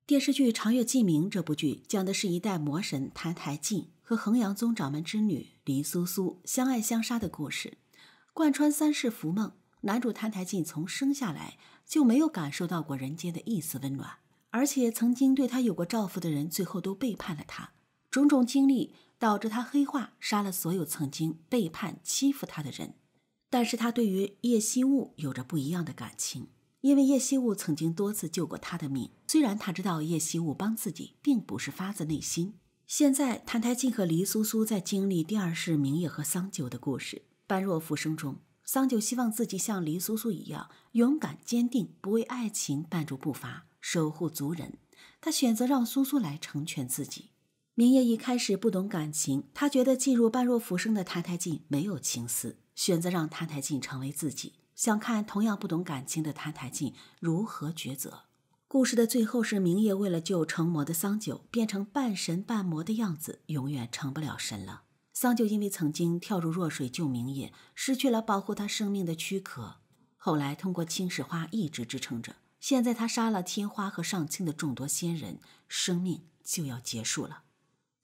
电视剧《长月烬明》这部剧讲的是一代魔神澹台烬和衡阳宗掌门之女黎苏苏相爱相杀的故事。贯穿3世浮梦，男主澹台烬从生下来就没有感受到过人间的一丝温暖，而且曾经对他有过照拂的人最后都背叛了他。种种经历导致他黑化，杀了所有曾经背叛欺负他的人。但是他对于叶惜雾有着不一样的感情，因为叶惜雾曾经多次救过他的命，虽然他知道叶惜雾帮自己并不是发自内心。现在澹台烬和黎苏苏在经历第2世明夜和桑九的故事。般若浮生中，桑九希望自己像黎苏苏一样勇敢坚定，不为爱情绊住步伐，守护族人。他选择让苏苏来成全自己。明夜一开始不懂感情，他觉得进入般若浮生的澹台烬没有情思，选择让澹台烬成为自己，想看同样不懂感情的澹台烬如何抉择。故事的最后是明夜为了救成魔的桑九，变成半神半魔的样子，永远成不了神了。桑九因为曾经跳入弱水救明夜，失去了保护他生命的躯壳，后来通过青石花一直支撑着。现在他杀了天花和上清的众多仙人，生命就要结束了。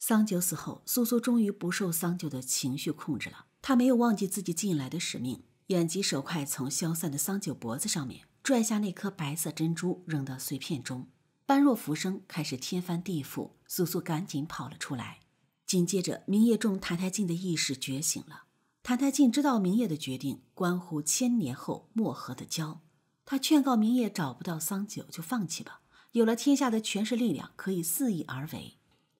桑九死后，苏苏终于不受桑九的情绪控制了。他没有忘记自己进来的使命，眼疾手快从消散的桑九脖子上面拽下那颗白色珍珠，扔到碎片中。般若浮生开始天翻地覆，苏苏赶紧跑了出来。紧接着，明夜中澹台烬的意识觉醒了。澹台烬知道明夜的决定关乎1000年后漠河的礁，他劝告明夜找不到桑九就放弃吧，有了天下的权势力量可以肆意而为。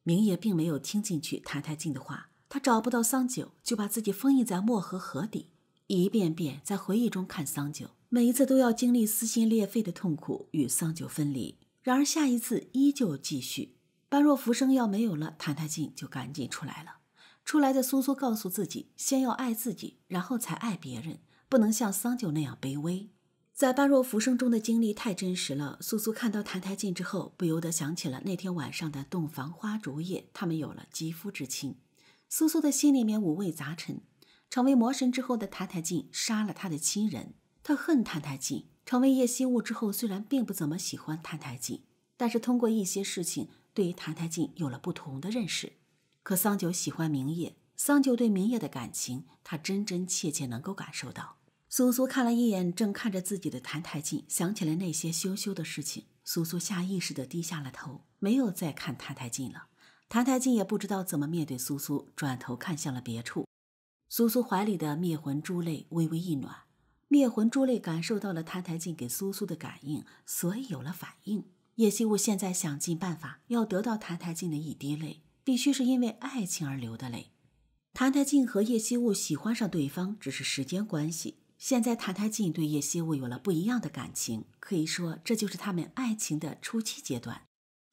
明夜并没有听进去澹台烬的话，他找不到桑九，就把自己封印在漠河河底，一遍遍在回忆中看桑九，每一次都要经历撕心裂肺的痛苦与桑九分离。然而下一次依旧继续。般若浮生要没有了，澹台烬就赶紧出来了。出来的苏苏告诉自己，先要爱自己，然后才爱别人，不能像桑九那样卑微。在般若浮生中的经历太真实了，苏苏看到澹台烬之后，不由得想起了那天晚上的洞房花烛夜，他们有了肌肤之亲。苏苏的心里面五味杂陈。成为魔神之后的澹台烬杀了他的亲人，他恨澹台烬。成为叶惜雾之后，虽然并不怎么喜欢澹台烬，但是通过一些事情对澹台烬有了不同的认识。可桑九喜欢明夜，桑九对明夜的感情，他真真切切能够感受到。苏苏看了一眼正看着自己的澹台烬，想起了那些羞羞的事情，苏苏下意识地低下了头，没有再看澹台烬了。澹台烬也不知道怎么面对苏苏，转头看向了别处。苏苏怀里的灭魂珠泪微微一暖，灭魂珠泪感受到了澹台烬给苏苏的感应，所以有了反应。叶惜雾现在想尽办法要得到澹台烬的一滴泪，必须是因为爱情而流的泪。澹台烬和叶惜雾喜欢上对方只是时间关系，现在澹台烬对叶惜雾有了不一样的感情，可以说这就是他们爱情的初期阶段。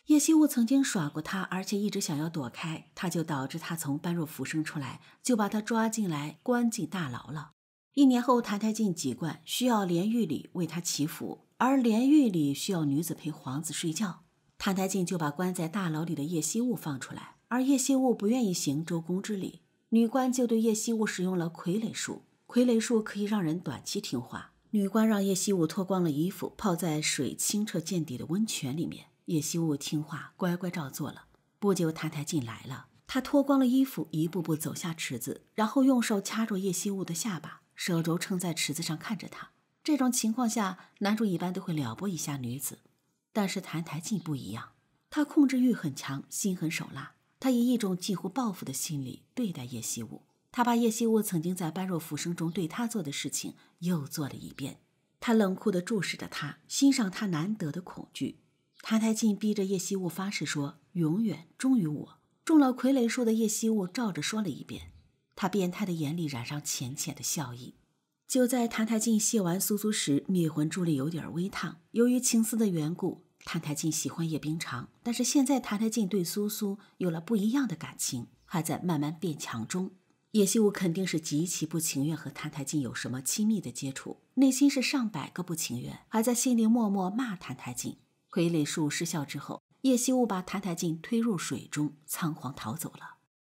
叶惜雾曾经耍过他，而且一直想要躲开，他就导致他从般若浮生出来，就把他抓进来关进大牢了。1年后，澹台烬籍贯需要莲狱里为他祈福，而莲狱里需要女子陪皇子睡觉，澹台烬就把关在大牢里的叶惜雾放出来，而叶惜雾不愿意行周公之礼，女官就对叶惜雾使用了傀儡术。傀儡术可以让人短期听话，女官让叶惜雾脱光了衣服，泡在水清澈见底的温泉里面。叶惜雾听话，乖乖照做了。不久，澹台烬来了，他脱光了衣服，一步步走下池子，然后用手掐住叶惜雾的下巴，手肘撑在池子上看着他。这种情况下，男主一般都会撩拨一下女子，但是澹台烬不一样，他控制欲很强，心狠手辣，他以一种近乎报复的心理对待叶惜雾。他把叶惜雾曾经在般若浮生中对他做的事情又做了一遍。他冷酷地注视着他，欣赏他难得的恐惧。澹台烬逼着叶惜雾发誓说永远忠于我。中了傀儡术的叶惜雾照着说了一遍，他变态的眼里染上浅浅的笑意。就在澹台烬卸完苏苏时，灭魂珠里有点微烫。由于情丝的缘故，澹台烬喜欢叶冰裳，但是现在澹台烬对苏苏有了不一样的感情，还在慢慢变强中。叶惜雾肯定是极其不情愿和澹台烬有什么亲密的接触，内心是上百个不情愿，还在心里默默骂澹台烬。傀儡术失效之后，叶惜雾把澹台烬推入水中，仓皇逃走了。